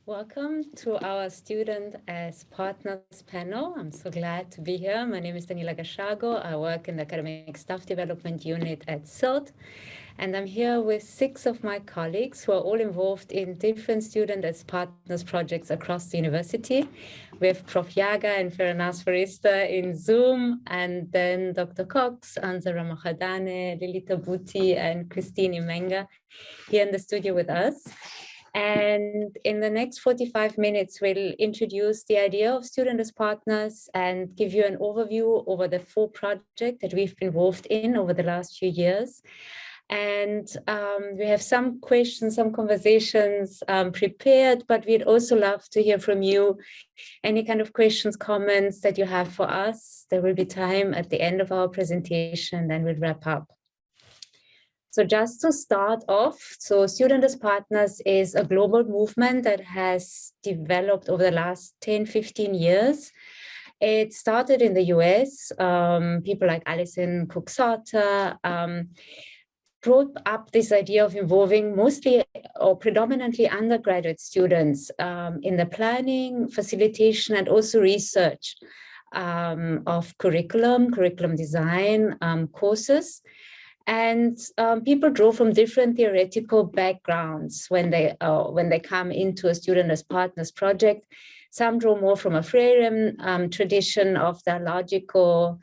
Welcome to our Student as Partners panel. I'm so glad to be here. My name is Daniela Gashago. I work in the Academic Staff Development Unit at SILT, and I'm here with 6 of my colleagues who are all involved in different Student as Partners projects across the university. We have Prof. Yaga and Feranas Farista in Zoom, and then Dr. Cox, Anzara Mahadane, Lilita Buti, and Christine Imenga here in the studio with us. And in the next 45 minutes, we'll introduce the idea of Student as Partners and give you an overview over the 4 projects that we've been involved in over the last few years. And we have some questions, some conversations prepared, but we'd also love to hear from you. Any kind of questions, comments that you have for us. There will be time at the end of our presentation, then we'll wrap up. So just to start off, so Student as Partners is a global movement that has developed over the last 10, 15 years. It started in the US. People like Alison Cook-Sauter brought up this idea of involving mostly or predominantly undergraduate students in the planning, facilitation, and also research of curriculum design courses. And people draw from different theoretical backgrounds when they come into a Student as Partners project. Some draw more from a Freireum tradition of dialogical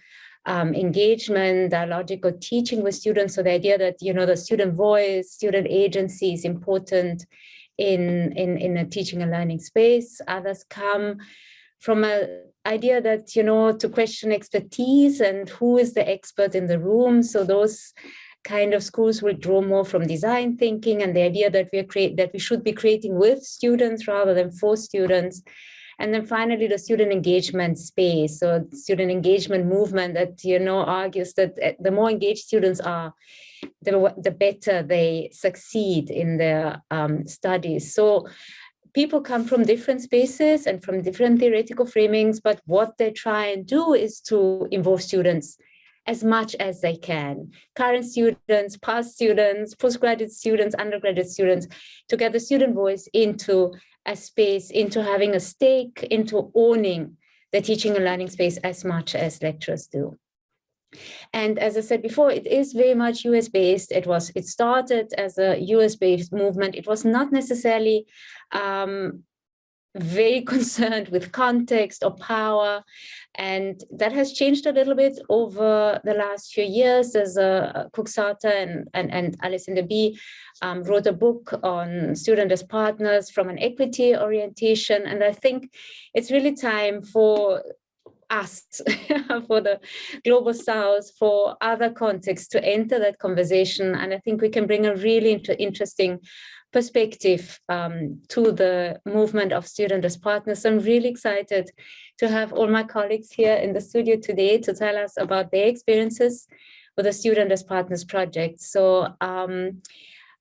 engagement, dialogical teaching with students. So the idea that, you know, the student voice, student agency is important in a teaching and learning space. Others come from an idea that, you know, to question expertise and who is the expert in the room. So those kind of schools will draw more from design thinking and the idea that we should be creating with students rather than for students. And then finally, the student engagement space, so student engagement movement that, you know, argues that the more engaged students are, the better they succeed in their studies. So people come from different spaces and from different theoretical framings, but what they try and do is to involve students as much as they can. Current students, past students, postgraduate students, undergraduate students, to get the student voice into a space, into having a stake, into owning the teaching and learning space as much as lecturers do. And as I said before, it is very much US-based. It started as a US-based movement. It was not necessarily very concerned with context or power. And that has changed a little bit over the last few years. There's Cook-Sauter and Alison Deby wrote a book on Student as Partners from an equity orientation. And I think it's really time for us, for the Global South, for other contexts to enter that conversation. And I think we can bring a really interesting perspective to the movement of Student as Partners. I'm really excited to have all my colleagues here in the studio today to tell us about their experiences with the Student as Partners project. So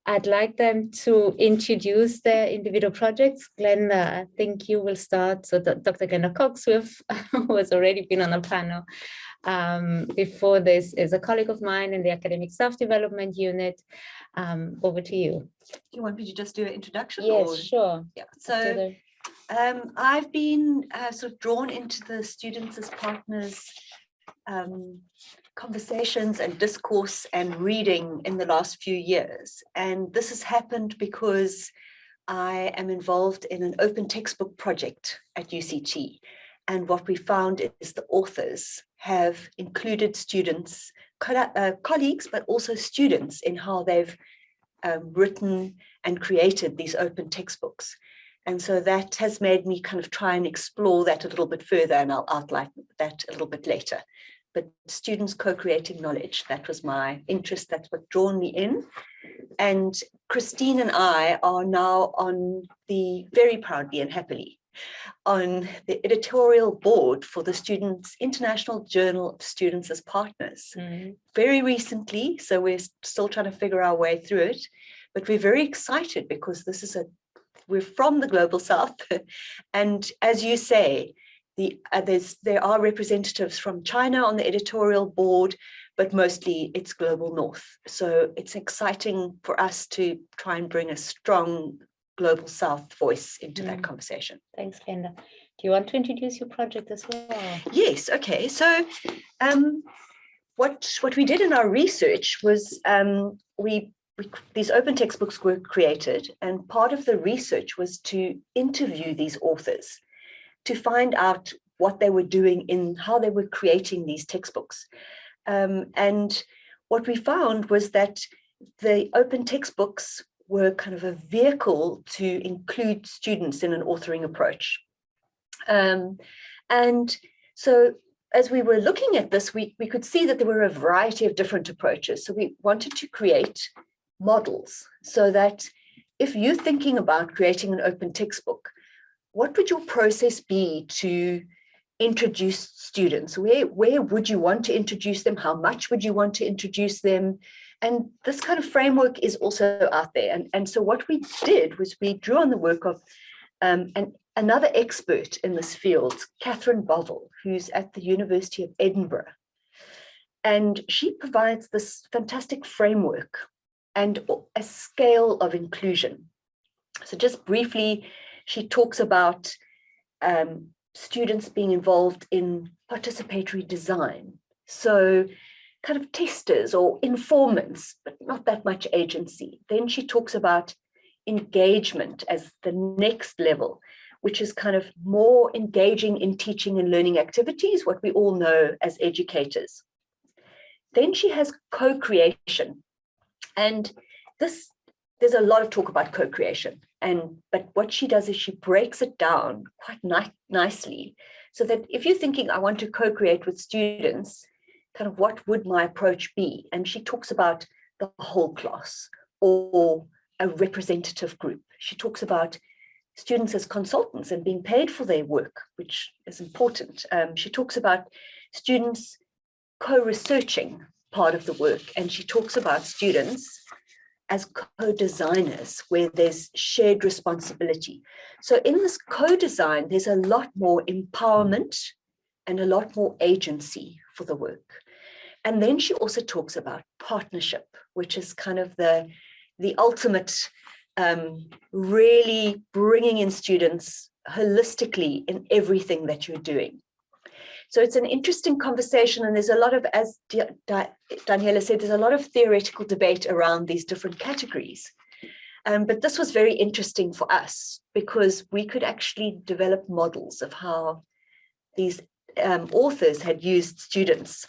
I'd like them to introduce their individual projects. Glenda, I think you will start. So Dr. Glenda Cox, who has already been on the panel before this, is a colleague of mine in the Academic Staff Development Unit. Over to you. Do you want me to just do an introduction? Yes, or? Sure. Yeah. So I've been sort of drawn into the Students as Partners conversations and discourse and reading in the last few years. And this has happened because I am involved in an open textbook project at UCT. And what we found is the authors have included students, colleagues, but also students in how they've written and created these open textbooks. And so that has made me kind of try and explore that a little bit further, and I'll outline that a little bit later. But students co-creating knowledge, that was my interest, that's what drawn me in. And Christine and I are now very proudly and happily, on the editorial board for the International Journal of Students as Partners. Very recently, so we're still trying to figure our way through it, but we're very excited because we're from the Global South. And as you say, there are representatives from China on the editorial board, but mostly it's Global North. So it's exciting for us to try and bring a strong Global South voice into that conversation. Thanks, Glenda. Do you want to introduce your project as well? Yes, okay. So what we did in our research was these open textbooks were created, and part of the research was to interview these authors to find out what they were doing in how they were creating these textbooks. And what we found was that the open textbooks were kind of a vehicle to include students in an authoring approach. And so as we were looking at this, we could see that there were a variety of different approaches. So we wanted to create models so that if you're thinking about creating an open textbook, what would your process be to introduce students? Where would you want to introduce them? How much would you want to introduce them? And this kind of framework is also out there. And so what we did was we drew on the work of another expert in this field, Catherine Bovell, who's at the University of Edinburgh. And she provides this fantastic framework and a scale of inclusion. So just briefly, she talks about students being involved in participatory design. So kind of testers or informants, but not that much agency. Then she talks about engagement as the next level, which is kind of more engaging in teaching and learning activities, what we all know as educators. Then she has co-creation. And there's a lot of talk about co-creation. But what she does is she breaks it down quite nicely so that if you're thinking, I want to co-create with students, kind of what would my approach be? And she talks about the whole class or a representative group. She talks about students as consultants and being paid for their work, which is important. She talks about students co-researching part of the work, and she talks about students as co-designers where there's shared responsibility. So in this co-design, there's a lot more empowerment and a lot more agency for the work. And then she also talks about partnership, which is kind of the ultimate, really bringing in students holistically in everything that you're doing. So it's an interesting conversation, and there's a lot of, as Daniela said, there's a lot of theoretical debate around these different categories. But this was very interesting for us because we could actually develop models of how these authors had used students.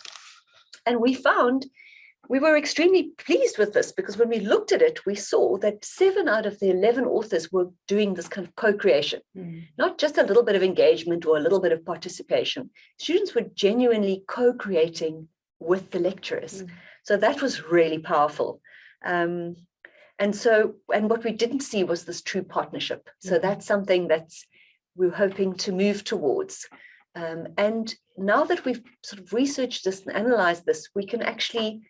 And we found we were extremely pleased with this because when we looked at it, we saw that 7 out of the 11 authors were doing this kind of co-creation, not just a little bit of engagement or a little bit of participation. Students were genuinely co-creating with the lecturers. So that was really powerful. And what we didn't see was this true partnership. So that's something we're hoping to move towards. And now that we've sort of researched this and analyzed this, we can actually,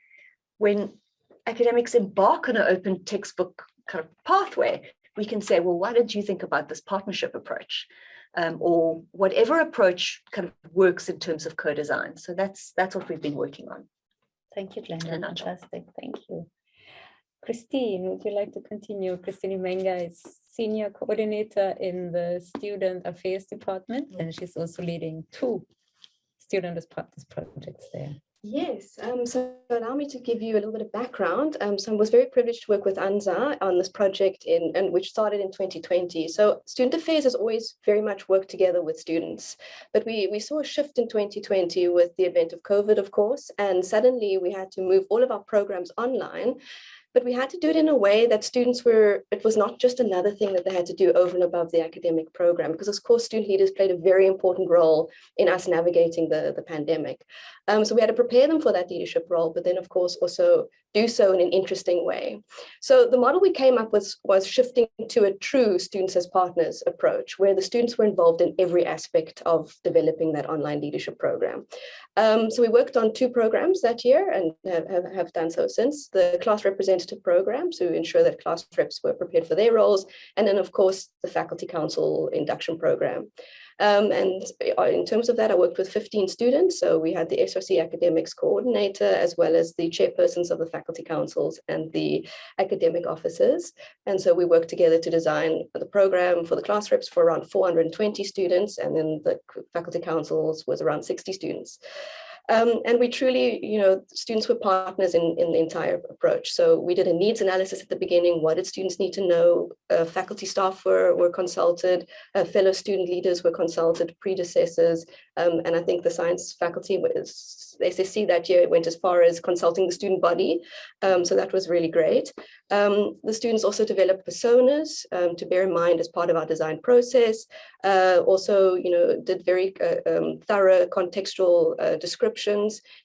when academics embark on an open textbook kind of pathway, we can say, well, why did you think about this partnership approach? Or whatever approach kind of works in terms of co-design. So that's what we've been working on. Thank you, Glenda. Fantastic. Thank you. Christine, would you like to continue? Christine Menga is Senior Coordinator in the Student Affairs Department, and she's also leading 2 student practice projects there. Yes, so allow me to give you a little bit of background. So I was very privileged to work with ANZA on this project which started in 2020. So Student Affairs has always very much worked together with students, but we saw a shift in 2020 with the advent of COVID, of course, and suddenly we had to move all of our programs online. But we had to do it in a way that it was not just another thing that they had to do over and above the academic program, because of course student leaders played a very important role in us navigating the pandemic. So we had to prepare them for that leadership role, but then of course also do so in an interesting way. So the model we came up with was shifting to a true students as partners approach, where the students were involved in every aspect of developing that online leadership program. So we worked on 2 programs that year and have done so since. The class representative program to ensure that class reps were prepared for their roles, and then of course the faculty council induction program. And in terms of that, I worked with 15 students. So we had the SRC academics coordinator, as well as the chairpersons of the faculty councils and the academic officers. And so we worked together to design the program for the class reps for around 420 students. And then the faculty councils was around 60 students. And we truly, students were partners in the entire approach. So we did a needs analysis at the beginning. What did students need to know? Faculty staff were consulted, fellow student leaders were consulted, predecessors. And I think the science faculty, the SSC that year, went as far as consulting the student body. So that was really great. The students also developed personas to bear in mind as part of our design process. Also, did very thorough contextual descriptions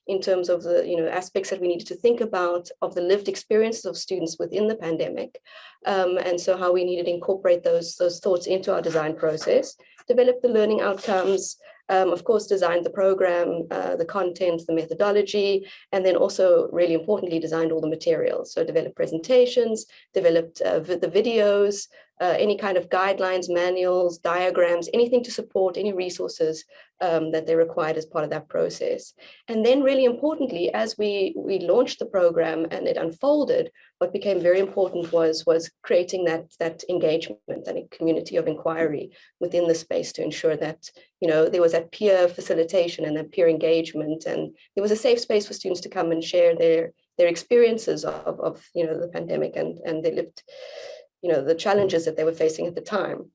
in terms of the aspects that we needed to think about of the lived experiences of students within the pandemic, and so how we needed to incorporate those thoughts into our design process, develop the learning outcomes. Of course, designed the program, the content, the methodology, and then also, really importantly, designed all the materials. So developed presentations, developed the videos, any kind of guidelines, manuals, diagrams, anything to support any resources that they required as part of that process. And then really importantly, as we launched the program and it unfolded, what became very important was creating that engagement and a community of inquiry within the space to ensure that there was that peer facilitation and that peer engagement, and there was a safe space for students to come and share their experiences of the pandemic and they lived the challenges that they were facing at the time.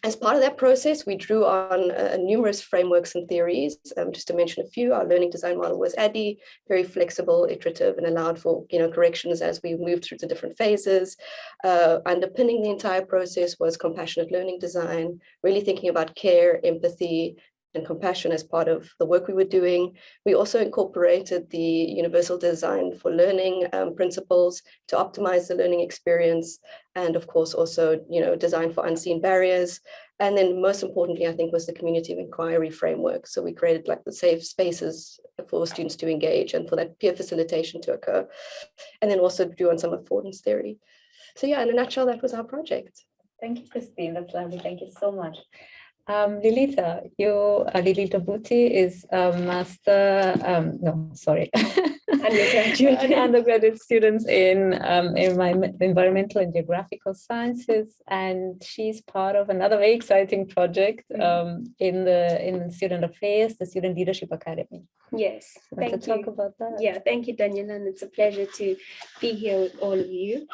As part of that process, we drew on numerous frameworks and theories. Just to mention a few, our learning design model was ADDIE, very flexible, iterative, and allowed for corrections as we moved through the different phases. Underpinning the entire process was compassionate learning design, really thinking about care, empathy, and compassion as part of the work we were doing. We also incorporated the universal design for learning principles to optimize the learning experience, and of course also design for unseen barriers. And then most importantly, I think, was the community of inquiry framework. So we created the safe spaces for students to engage and for that peer facilitation to occur, and then also drew on some affordance theory. So yeah, in a nutshell, that was our project. Thank you, Christine. That's lovely. Thank you so much. Lilitha, Lilitha Bhuti is a master, undergraduate student in environmental and geographical sciences, and she's part of another very exciting project in the student affairs, the Student Leadership Academy. Yes, thank you. Talk about that. Yeah, thank you, Daniela, and it's a pleasure to be here with all of you.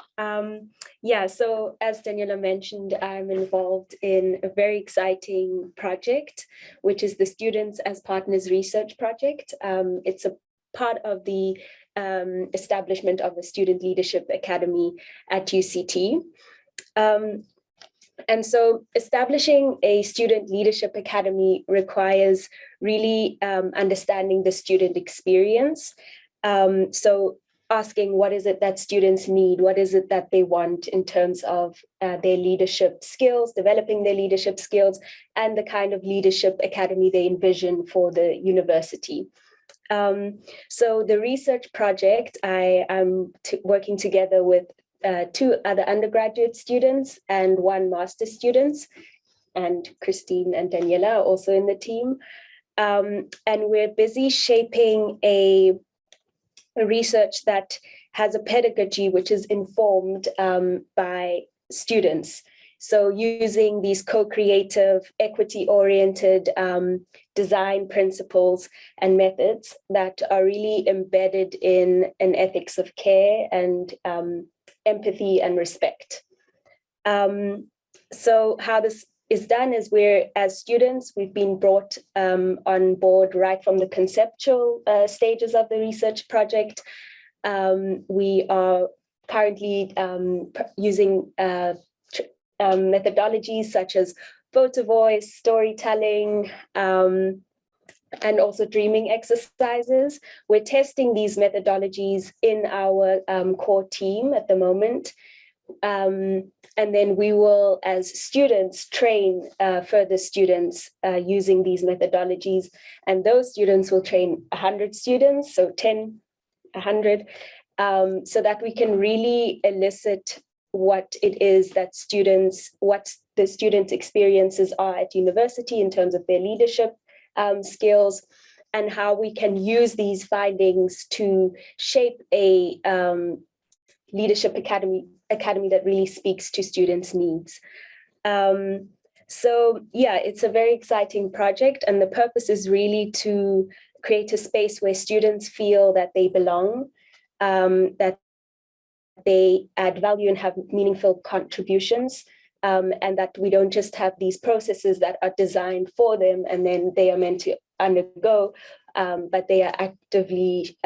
So as Daniela mentioned, I'm involved in a very exciting project, which is the Students as Partners Research Project. It's a part of the establishment of a Student Leadership Academy at UCT. And so establishing a Student Leadership Academy requires really understanding the student experience. So asking what is it that students need, what is it that they want in terms of their leadership skills, developing their leadership skills, and the kind of leadership academy they envision for the university. So the research project, I am working together with 2 other undergraduate students and 1 master's student, and Christine and Daniela are also in the team. And we're busy shaping a research that has a pedagogy which is informed by students. So using these co-creative, equity-oriented design principles and methods that are really embedded in an ethics of care and empathy and respect. So how this is done is as students, we've been brought on board right from the conceptual stages of the research project. We are currently using methodologies such as photo voice, storytelling, and also dreaming exercises. We're testing these methodologies in our core team at the moment. And then we will, as students, train further students using these methodologies. And those students will train 100 students, so 10, 100, so that we can really elicit what it is that students, what the students' experiences are at university in terms of their leadership skills, and how we can use these findings to shape a leadership academy that really speaks to students' needs. So yeah, it's a very exciting project, and the purpose is really to create a space where students feel that they belong, that they add value and have meaningful contributions, and that we don't just have these processes that are designed for them and then they are meant to undergo, but they are actively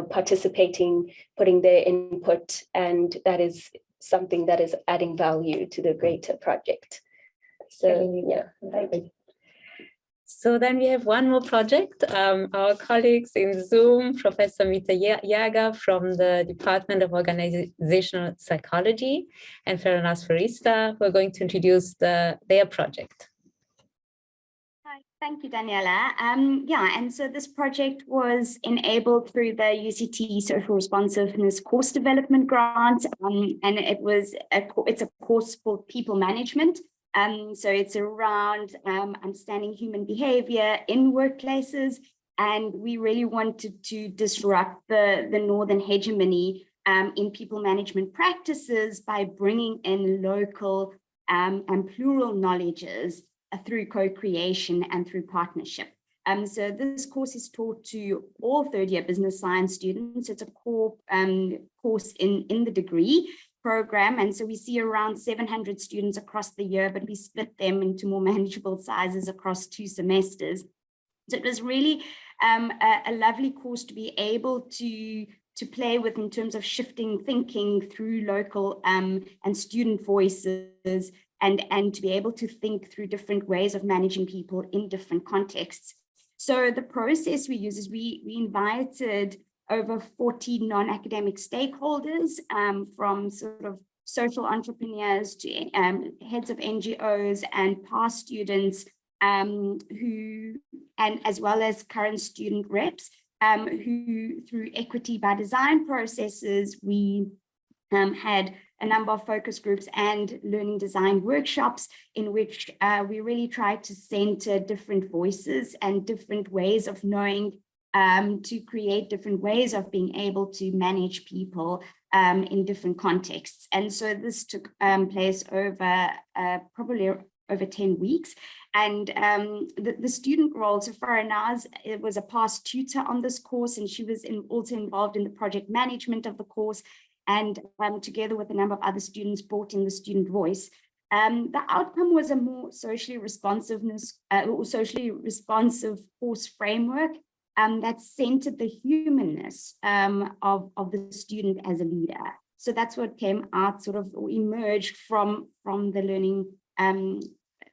participating, putting their input, and that is something that is adding value to the greater project. So yeah, thank you. So then we have one more project. Our colleagues in Zoom, Professor Mita Yaga from the Department of Organizational Psychology and Ferranas Farista, who are going to introduce their project. Hi, thank you, Daniela. And so this project was enabled through the UCT Social Responsiveness Course Development Grant, and it's a course called People Management. So it's around understanding human behavior in workplaces, and we really wanted to disrupt the northern hegemony in people management practices by bringing in local and plural knowledges through co-creation and through partnership. So this course is taught to all third-year business science students. It's a core course in the degree program, and so we see around 700 students across the year, but we split them into more manageable sizes across 2 semesters. So it was really a lovely course to be able to play with in terms of shifting thinking through local and student voices, and to be able to think through different ways of managing people in different contexts. So the process we use is we invited over 40 non-academic stakeholders, from sort of social entrepreneurs to heads of NGOs and past students, who, and as well as current student reps, who through equity by design processes, we had a number of focus groups and learning design workshops in which we really tried to center different voices and different ways of knowing, to create different ways of being able to manage people in different contexts. And so this took place over probably over 10 weeks. And the student role, so Faranaz, it was a past tutor on this course, and she was also involved in the project management of the course, and together with a number of other students brought in the student voice. The outcome was a more socially responsive course framework that centered the humanness of the student as a leader. So that's what came out, sort of emerged from the learning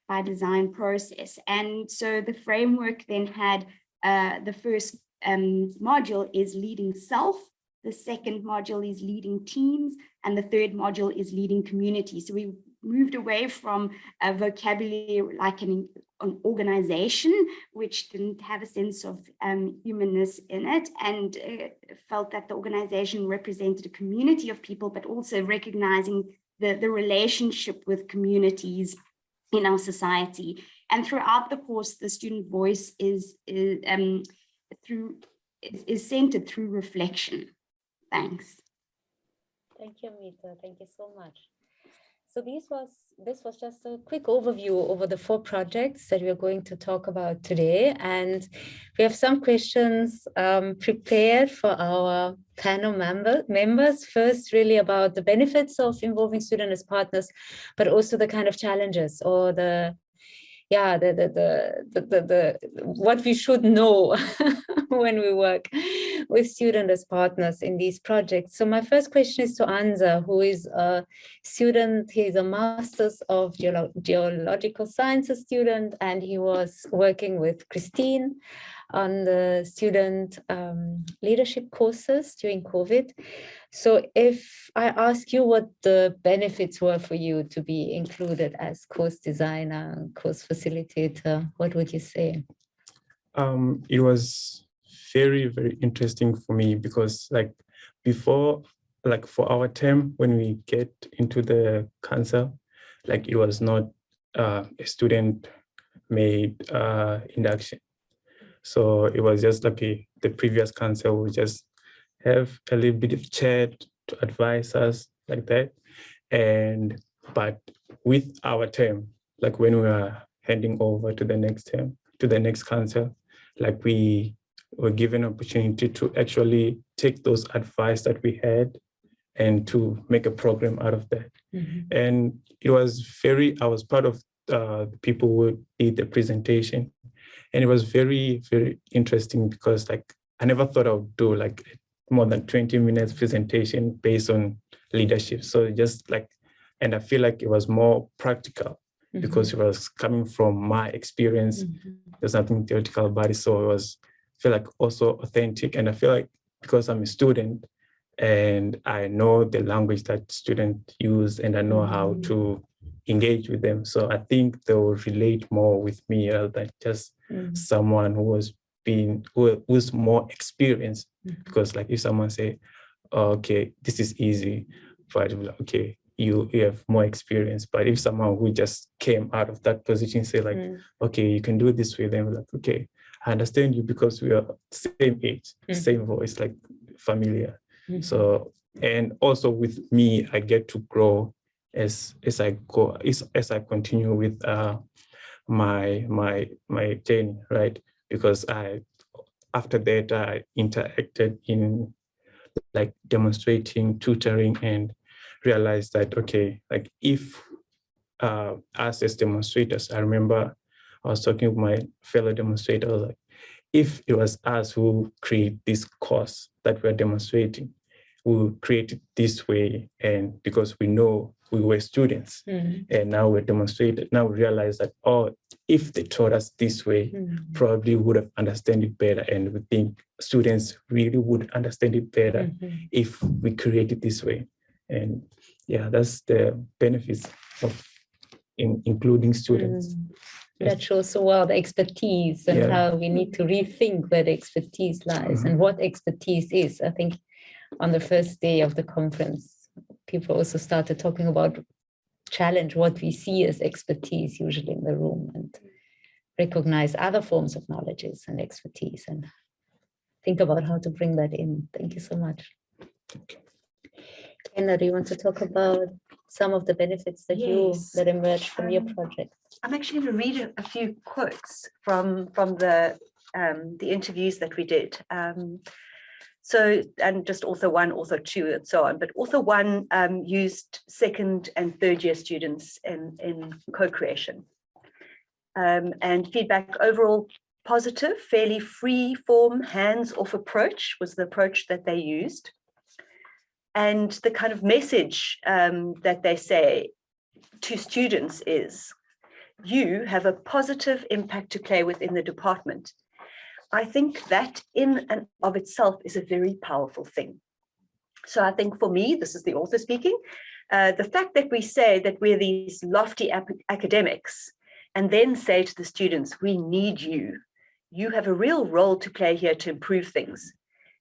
by design process. And so the framework then had the first module is leading self, the second module is leading teams, and the third module is leading community. So we moved away from a vocabulary like an organization, which didn't have a sense of humanness in it, and felt that the organization represented a community of people, but also recognizing the relationship with communities in our society. And throughout the course, the student voice is centered through reflection. Thanks. Thank you, Mita. Thank you so much. So this was just a quick overview over the 4 projects that we're going to talk about today. And we have some questions prepared for our panel members. First, really about the benefits of involving students as partners, but also the kind of challenges or what we should know when we work with students as partners in these projects. So my first question is to Anza, who is a student. He's a Master's of Geological Sciences student, and he was working with Christine on the student leadership courses during COVID. So if I ask you what the benefits were for you to be included as course designer, course facilitator, what would you say? It was very, very interesting for me because before, for our term, when we get into the council, like it was not a student-made induction. So it was just okay, the previous council would just have a little bit of chat to advise us like that. But with our term, like when we were handing over to the next term, to the next council, like we were given opportunity to actually take those advice that we had and to make a program out of that. And it was I was part of the people who did the presentation. And it was very, very interesting because like, I never thought I would do like more than 20 minutes presentation based on leadership. So just like, and I feel like it was more practical because it was coming from my experience. There's nothing theoretical about it. So it was, I feel like also authentic. And I feel like because I'm a student and I know the language that students use and I know how to engage with them. So I think they will relate more with me rather than just someone who's more experienced. Because like if someone say, oh, okay, this is easy, but okay, you have more experience. But if someone who just came out of that position say like, okay, you can do it this way, then we're like, okay, I understand you because we are same age, same voice, like familiar. So, and also with me, I get to grow as I go, as I continue with my journey, right? Because after that I interacted in like demonstrating, tutoring, and realized that okay, like if us as demonstrators, I remember I was talking with my fellow demonstrators, like if it was us who create this course that we're demonstrating, we create it this way, and because we know we were students and now we're demonstrated, now we realize that, oh, if they taught us this way, probably would have understood it better. And we think students really would understand it better if we create it this way. And yeah, that's the benefits of including students. That shows so well the expertise and how we need to rethink where the expertise lies and what expertise is. I think on the first day of the conference, people also started talking about challenge what we see as expertise usually in the room and recognize other forms of knowledges and expertise and think about how to bring that in. Thank you so much. Kenna, do you want to talk about some of the benefits that that emerged from your project? I'm actually going to read a few quotes from the interviews that we did. So, and just author 1, author 2, and so on. But author 1 used second and third year students in co-creation. And feedback overall positive, fairly free form, hands-off approach was the approach that they used. And the kind of message that they say to students is, you have a positive impact to play with in the department. I think that in and of itself is a very powerful thing. So I think for me, this is the author speaking, the fact that we say that we're these lofty academics and then say to the students, we need you. You have a real role to play here to improve things,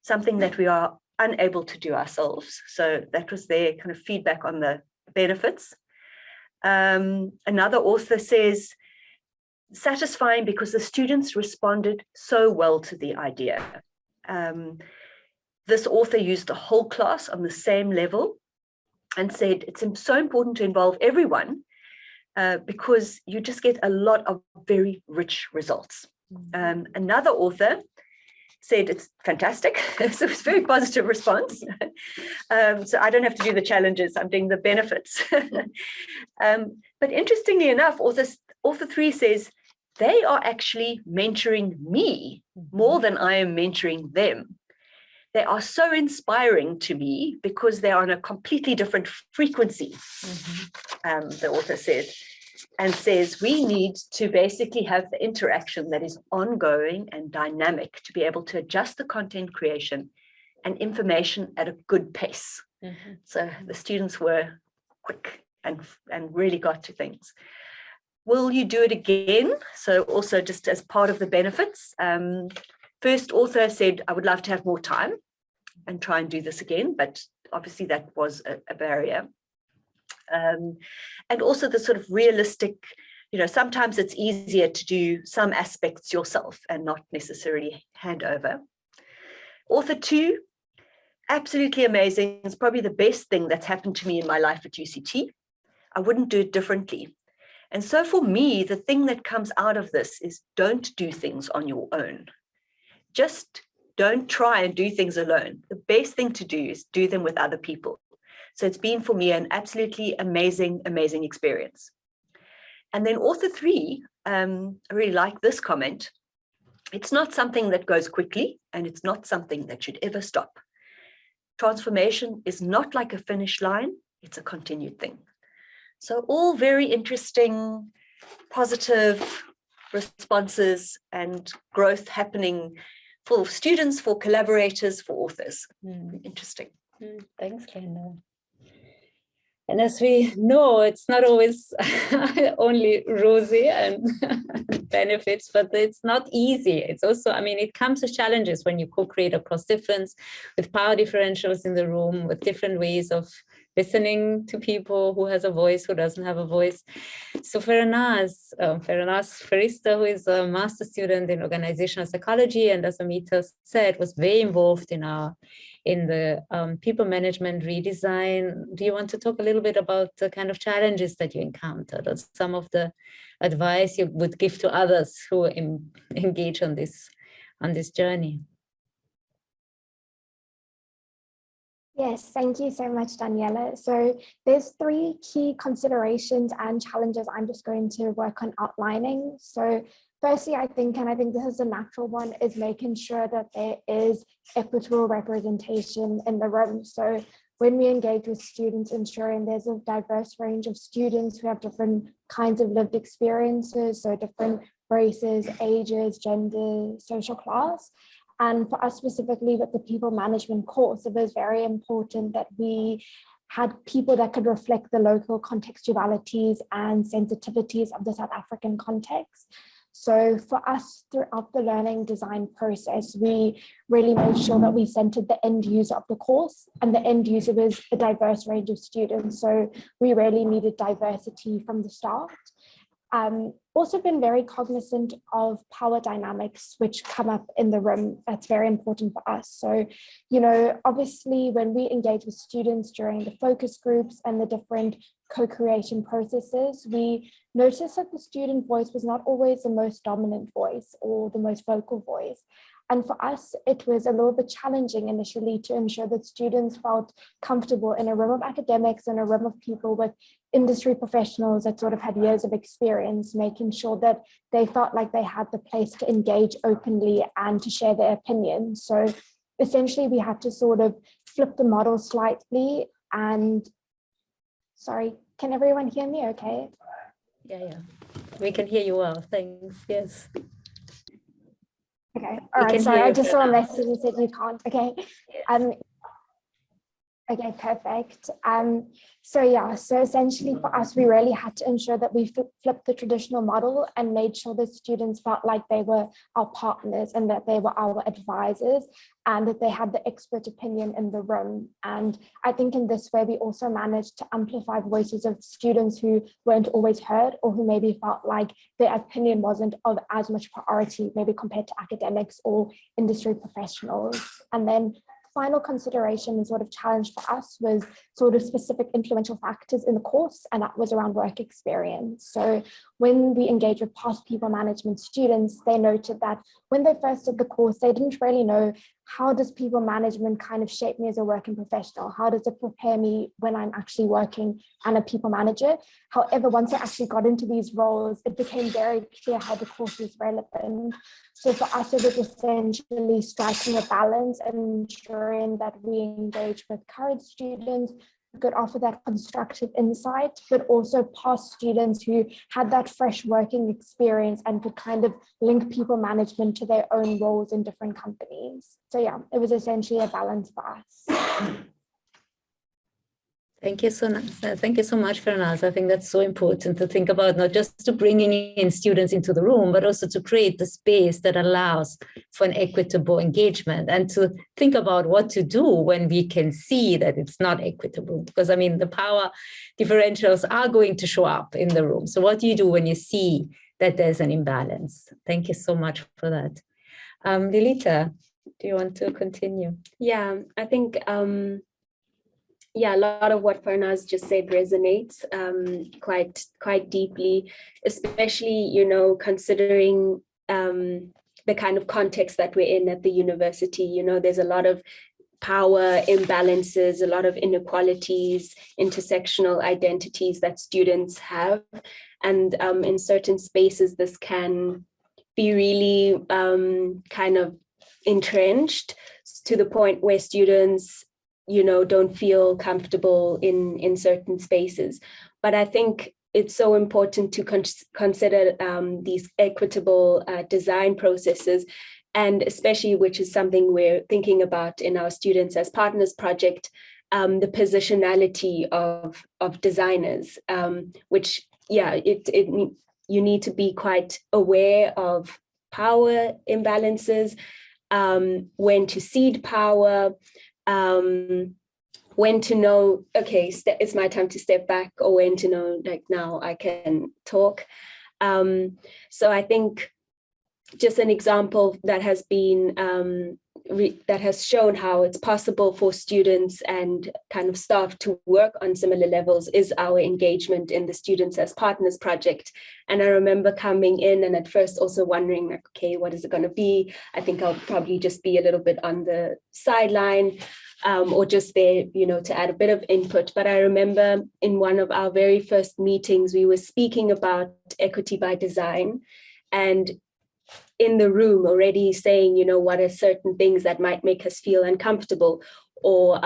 something that we are unable to do ourselves. So that was their kind of feedback on the benefits. Another author says, satisfying because the students responded so well to the idea. This author used the whole class on the same level and said it's so important to involve everyone because you just get a lot of very rich results. Another author said it's fantastic. So it's a very positive response. So I don't have to do the challenges, I'm doing the benefits. But interestingly enough, author 3 says, they are actually mentoring me more than I am mentoring them. They are so inspiring to me because they are on a completely different frequency, the author said, and says we need to basically have the interaction that is ongoing and dynamic to be able to adjust the content creation and information at a good pace. So the students were quick and really got to things. Will you do it again? So also just as part of the benefits, first author said, I would love to have more time and try and do this again, but obviously that was a barrier. and also the sort of realistic, sometimes it's easier to do some aspects yourself and not necessarily hand over. Author 2, absolutely amazing. It's probably the best thing that's happened to me in my life at UCT. I wouldn't do it differently. And so for me, the thing that comes out of this is don't do things on your own. Just don't try and do things alone. The best thing to do is do them with other people. So it's been for me an absolutely amazing, amazing experience. And then author 3, I really like this comment. It's not something that goes quickly, and it's not something that should ever stop. Transformation is not like a finish line, it's a continued thing. So all very interesting, positive responses and growth happening for students, for collaborators, for authors. Interesting. Thanks, Glenda. And as we know, it's not always only rosy and benefits, but it's not easy. It's also, it comes with challenges when you co-create across difference, with power differentials in the room, with different ways of listening to people, who has a voice, who doesn't have a voice. So Ferenaz Farista, who is a master student in organizational psychology, and as Amita said, was very involved in the people management redesign. Do you want to talk a little bit about the kind of challenges that you encountered, or some of the advice you would give to others who engage on this journey? Yes, thank you so much, Daniela. So there's 3 key considerations and challenges I'm just going to work on outlining. So firstly, I think this is a natural one, is making sure that there is equitable representation in the room. So when we engage with students, ensuring there's a diverse range of students who have different kinds of lived experiences, so different races, ages, gender, social class. And for us specifically with the people management course, it was very important that we had people that could reflect the local contextualities and sensitivities of the South African context. So for us, throughout the learning design process, we really made sure that we centered the end user of the course, and the end user was a diverse range of students. So we really needed diversity from the start. Also been very cognizant of power dynamics which come up in the room. That's very important for us. So, obviously when we engage with students during the focus groups and the different co-creation processes, we noticed that the student voice was not always the most dominant voice or the most vocal voice. And for us, it was a little bit challenging initially to ensure that students felt comfortable in a room of academics and a room of people with industry professionals that sort of had years of experience, making sure that they felt like they had the place to engage openly and to share their opinions. So essentially we had to sort of flip the model slightly. And sorry, can everyone hear me okay? Yeah, we can hear you well, thanks, yes. Okay, all right, sorry, I just saw a message that said you can't, okay. Okay, perfect. So essentially for us, we really had to ensure that we flipped the traditional model and made sure that students felt like they were our partners and that they were our advisors and that they had the expert opinion in the room. And I think in this way, we also managed to amplify voices of students who weren't always heard or who maybe felt like their opinion wasn't of as much priority, maybe compared to academics or industry professionals. And then final consideration and sort of challenge for us was sort of specific influential factors in the course, and that was around work experience. So when we engage with past people management students, they noted that when they first did the course, they didn't really know, how does people management kind of shape me as a working professional? How does it prepare me when I'm actually working and a people manager? However, once I actually got into these roles, it became very clear how the course is relevant. So for us, it was essentially striking a balance and ensuring that we engage with current students who could offer that constructive insight, but also past students who had that fresh working experience and could kind of link people management to their own roles in different companies. So yeah, it was essentially a balance for us. Thank you thank you so much, Farnaz. I think that's so important to think about, not just to bringing in students into the room, but also to create the space that allows for an equitable engagement, and to think about what to do when we can see that it's not equitable. Because I mean, the power differentials are going to show up in the room. So what do you do when you see that there's an imbalance? Thank you so much for that. Lilita, do you want to continue? Yeah, I think yeah, a lot of what Farnaz just said resonates quite deeply, especially, you know, considering the kind of context that we're in at the university. You know, there's a lot of power imbalances, a lot of inequalities, intersectional identities that students have. And in certain spaces, this can be really kind of entrenched to the point where students, you know, don't feel comfortable in certain spaces. But I think it's so important to consider these equitable design processes, and especially, which is something we're thinking about in our Students as Partners project, the positionality of designers, which, yeah, you need to be quite aware of power imbalances, when to cede power, when to know, okay, it's my time to step back, or when to know, like, now I can talk. So I think just an example that has been that has shown how it's possible for students and kind of staff to work on similar levels is our engagement in the Students as Partners project. And I remember coming in and at first also wondering, like, okay, what is it going to be? I think I'll probably just be a little bit on the sideline, or just there, you know, to add a bit of input. But I remember in one of our very first meetings, we were speaking about equity by design, and in the room already saying, you know, what are certain things that might make us feel uncomfortable, or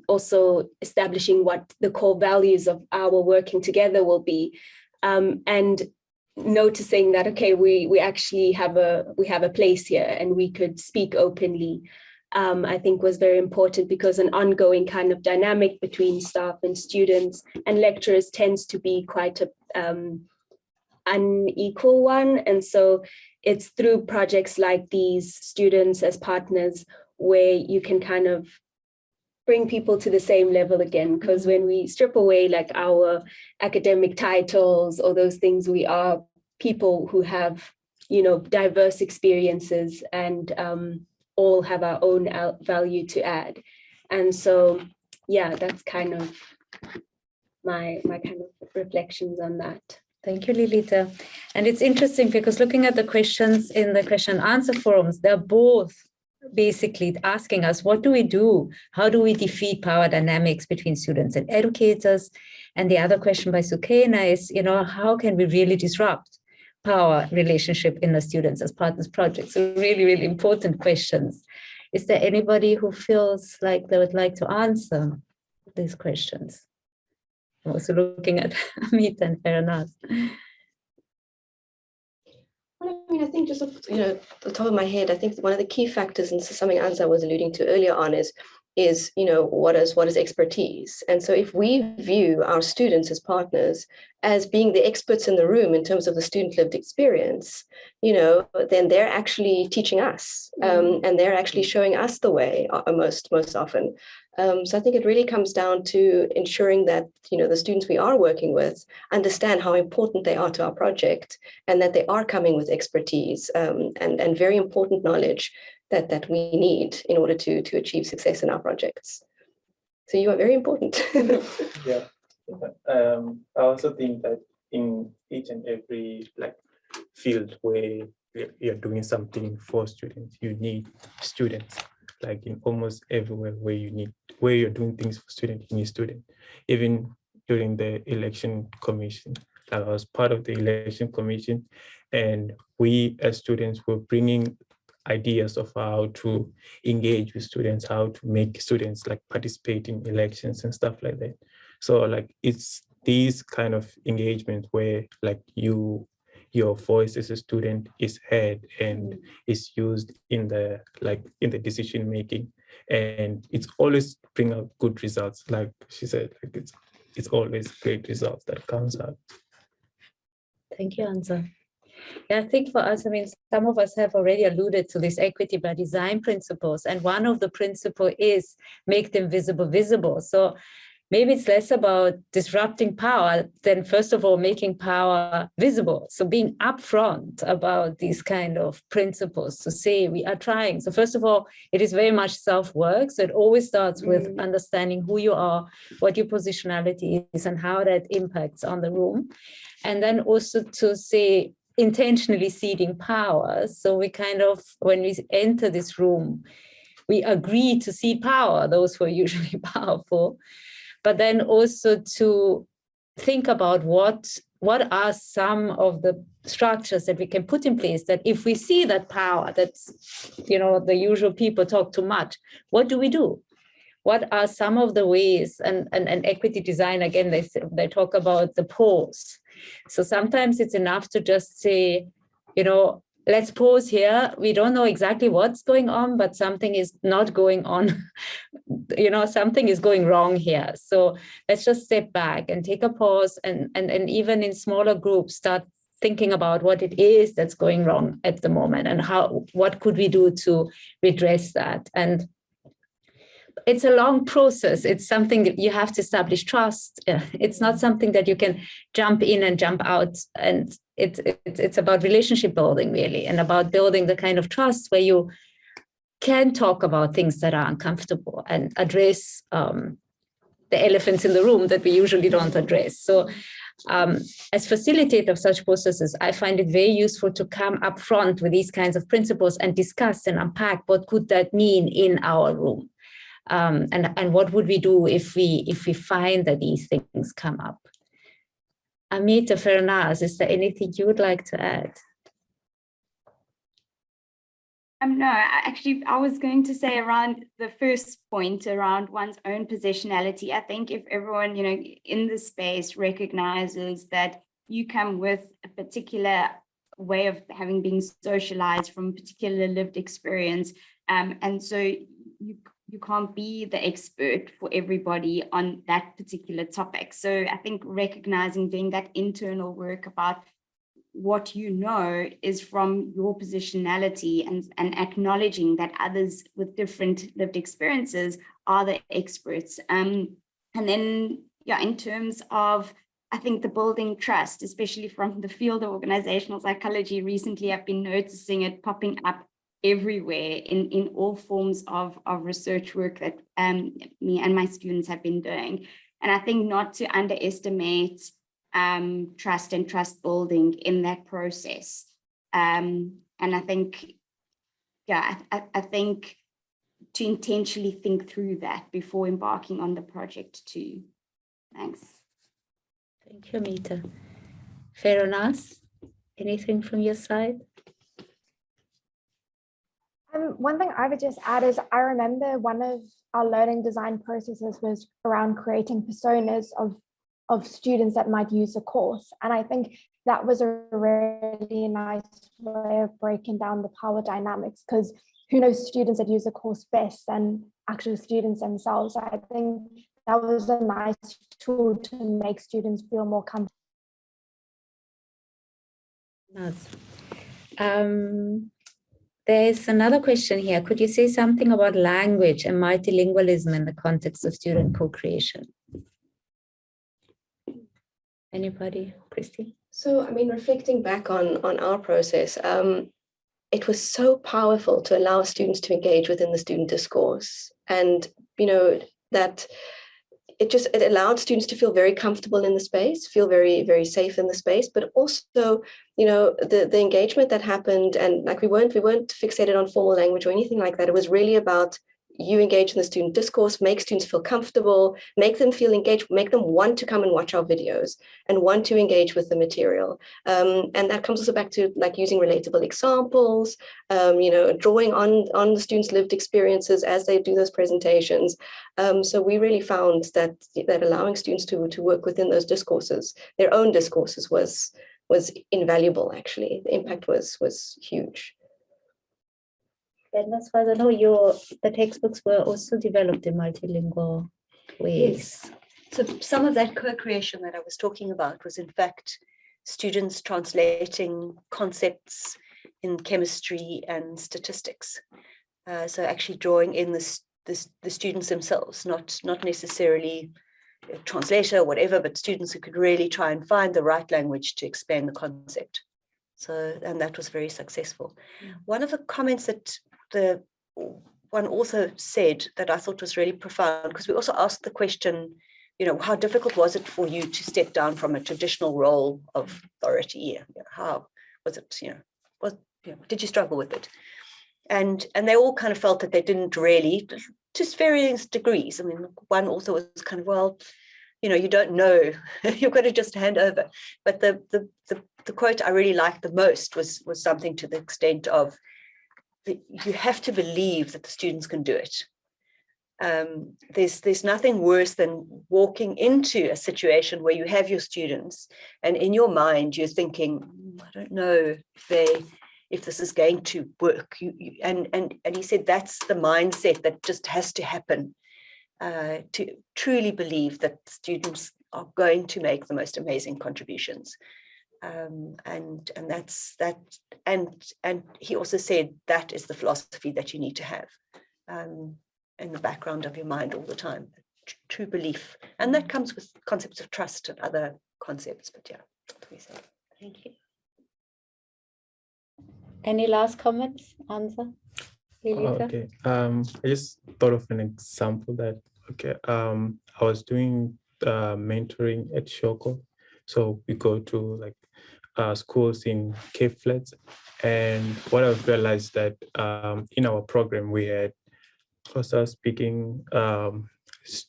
also establishing what the core values of our working together will be, and noticing that, okay, we actually have a place here and we could speak openly. I think was very important, because an ongoing kind of dynamic between staff and students and lecturers tends to be quite a unequal one. And so it's through projects like these, Students as Partners, where you can kind of bring people to the same level again. Because when we strip away like our academic titles or those things, we are people who have, you know, diverse experiences, and all have our own value to add. And so, yeah, that's kind of my kind of reflections on that. Thank you, Lilita. And it's interesting because looking at the questions in the question and answer forums, they're both basically asking us, what do we do? How do we defeat power dynamics between students and educators? And the other question by Sukena is, you know, how can we really disrupt power relationship in the Students as Partners project? So really, really important questions. Is there anybody who feels like they would like to answer these questions? I'm also looking at Amit and Farnaz. Well, I mean, I think just, you know, at the top of my head, I think one of the key factors, and this is something Anza was alluding to earlier on, is, you know, what is expertise? And so if we view our students as partners as being the experts in the room in terms of the student lived experience, you know, then they're actually teaching us, and they're actually showing us the way most often. So I think it really comes down to ensuring that, you know, the students we are working with understand how important they are to our project, and that they are coming with expertise and very important knowledge that we need in order to achieve success in our projects. So you are very important. Yeah. I also think that in each and every field where you're doing something for students, you need students. Like in almost everywhere where you're doing things for students, you need students. Even during the election commission, I was part of the election commission, and we as students were bringing ideas of how to engage with students, how to make students participate in elections and stuff like that. So it's these kind of engagement where your voice as a student is heard and is used in the decision making. and it's always bring out good results. Like she said, like it's always great results that comes out. Thank you, Anza. Yeah, I think for us, I mean, some of us have already alluded to this equity by design principles, and one of the principles is make them visible. So maybe it's less about disrupting power than, first of all, making power visible. So being upfront about these kind of principles to say we are trying. So first of all, it is very much self-work. So it always starts with understanding who you are, what your positionality is, and how that impacts on the room. And then also to say, intentionally ceding power. So we kind of, when we enter this room, we agree to cede power, those who are usually powerful, but then also to think about what are some of the structures that we can put in place that if we see that power, that's, you know, the usual people talk too much, what do we do? What are some of the ways, and equity design, again, they talk about the pause. So sometimes it's enough to just say, you know, let's pause here. We don't know exactly what's going on, but something is not going on. You know, something is going wrong here. So let's just step back and take a pause, and even in smaller groups, start thinking about what it is that's going wrong at the moment, and what could we do to redress that. And it's a long process. It's something that you have to establish trust. It's not something that you can jump in and jump out. And it's about relationship building, really, and about building the kind of trust where you can talk about things that are uncomfortable and address the elephants in the room that we usually don't address. So as facilitator of such processes, I find it very useful to come up front with these kinds of principles and discuss and unpack what could that mean in our room. And what would we do if we find that these things come up? Amita, Fernaz, is there anything you would like to add? No, I was going to say around the first point around one's own positionality. I think if everyone, you know, in the space recognizes that you come with a particular way of having been socialized from a particular lived experience, and so you can't be the expert for everybody on that particular topic. So I think recognizing, doing that internal work about what you know is from your positionality, and acknowledging that others with different lived experiences are the experts. And then, yeah, in terms of, I think the building trust, especially from the field of organizational psychology, recently I've been noticing it popping up everywhere in all forms of research work that me and my students have been doing. And I think not to underestimate trust and trust building in that process. And I think, yeah, I think to intentionally think through that before embarking on the project too. Thanks. Thank you, Amita. Fernaz, anything from your side? One thing I would just add is I remember one of our learning design processes was around creating personas of students that might use the course. And I think that was a really nice way of breaking down the power dynamics, because who knows students that use the course best than actual students themselves. I think that was a nice tool to make students feel more comfortable. There's another question here. Could you say something about language and multilingualism in the context of student co-creation? Anybody? Christy? So, I mean, reflecting back on our process, it was so powerful to allow students to engage within the student discourse. And, you know, that it allowed students to feel very comfortable in the space, feel very, very safe in the space, but also, you know, the engagement that happened, and like we weren't fixated on formal language or anything like that. It was really about you engage in the student discourse, make students feel comfortable, make them feel engaged, make them want to come and watch our videos and want to engage with the material. And that comes also back to like using relatable examples, you know, drawing on the students' lived experiences as they do those presentations. So we really found that allowing students to work within those discourses, their own discourses, was invaluable. Actually, the impact was huge. And as far as I know, the textbooks were also developed in multilingual ways. Yes. So some of that co-creation that I was talking about was in fact students translating concepts in chemistry and statistics. So actually drawing in the students themselves, not necessarily a translator or whatever, but students who could really try and find the right language to explain the concept. So, and that was very successful. One of the comments that the one author said that I thought was really profound, because we also asked the question, you know, how difficult was it for you to step down from a traditional role of authority? How was it, did you struggle with it? And they all kind of felt that they didn't really, just varying degrees. I mean, one author was kind of, well, you know, you don't know, you've got to just hand over. But the quote I really liked the most was something to the extent of, you have to believe that the students can do it. There's nothing worse than walking into a situation where you have your students and in your mind you're thinking, I don't know if this is going to work. And he said that's the mindset that just has to happen, to truly believe that students are going to make the most amazing contributions. And that's that. And he also said that is the philosophy that you need to have in the background of your mind all the time, true belief. And that comes with concepts of trust and other concepts, but yeah, that's what we say. Thank you. Any last comments, Anza? Okay, I just thought of an example that, I was doing mentoring at Shoko. So we go to like schools in Cape Flats, and what I've realized that in our program we had cluster speaking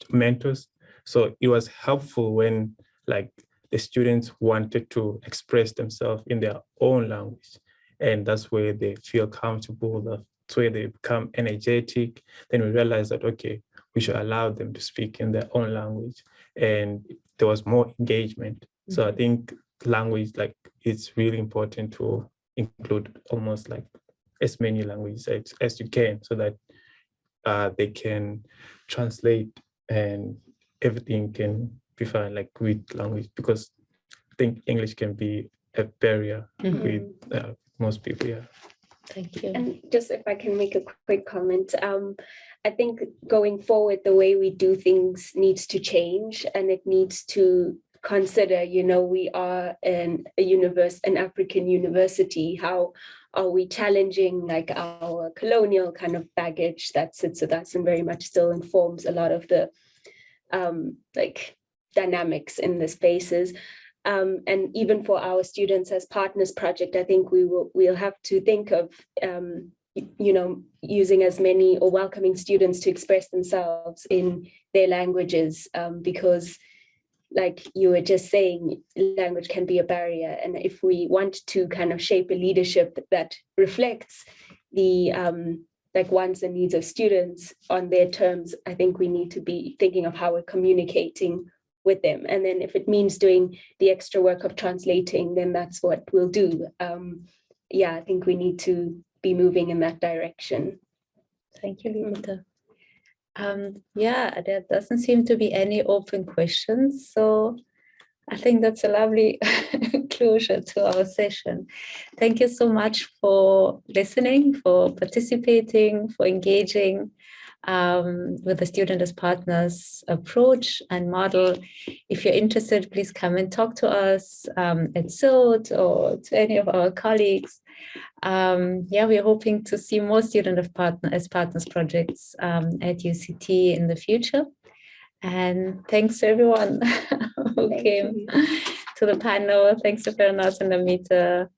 mentors. So it was helpful when like the students wanted to express themselves in their own language, and that's where they feel comfortable. That's where they become energetic. Then we realized that, okay, we should allow them to speak in their own language, and there was more engagement. So I think language, like, it's really important to include almost like as many languages as you can, so that they can translate and everything can be fine, like with language, because I think English can be a barrier with most people. Yeah. Thank you. And just if I can make a quick comment, I think going forward, the way we do things needs to change, and it needs to consider, you know, we are an African university. How are we challenging like our colonial kind of baggage that sits with us and very much still informs a lot of the like dynamics in the spaces. And even for our students as partners project, I think we'll have to think of you know, using as many or welcoming students to express themselves in their languages, because like you were just saying, language can be a barrier. And if we want to kind of shape a leadership that reflects the like wants and needs of students on their terms, I think we need to be thinking of how we're communicating with them. And then if it means doing the extra work of translating, then that's what we'll do. Yeah, I think we need to be moving in that direction. Thank you, Lita. Yeah, there doesn't seem to be any open questions. So I think that's a lovely closure to our session. Thank you so much for listening, for participating, for engaging with the Student as Partners approach and model. If you're interested, please come and talk to us at SOT or to any of our colleagues. Yeah, we're hoping to see more Student as Partners projects at UCT in the future. And thanks to everyone who came to the panel. Thanks to Fernas and Amita.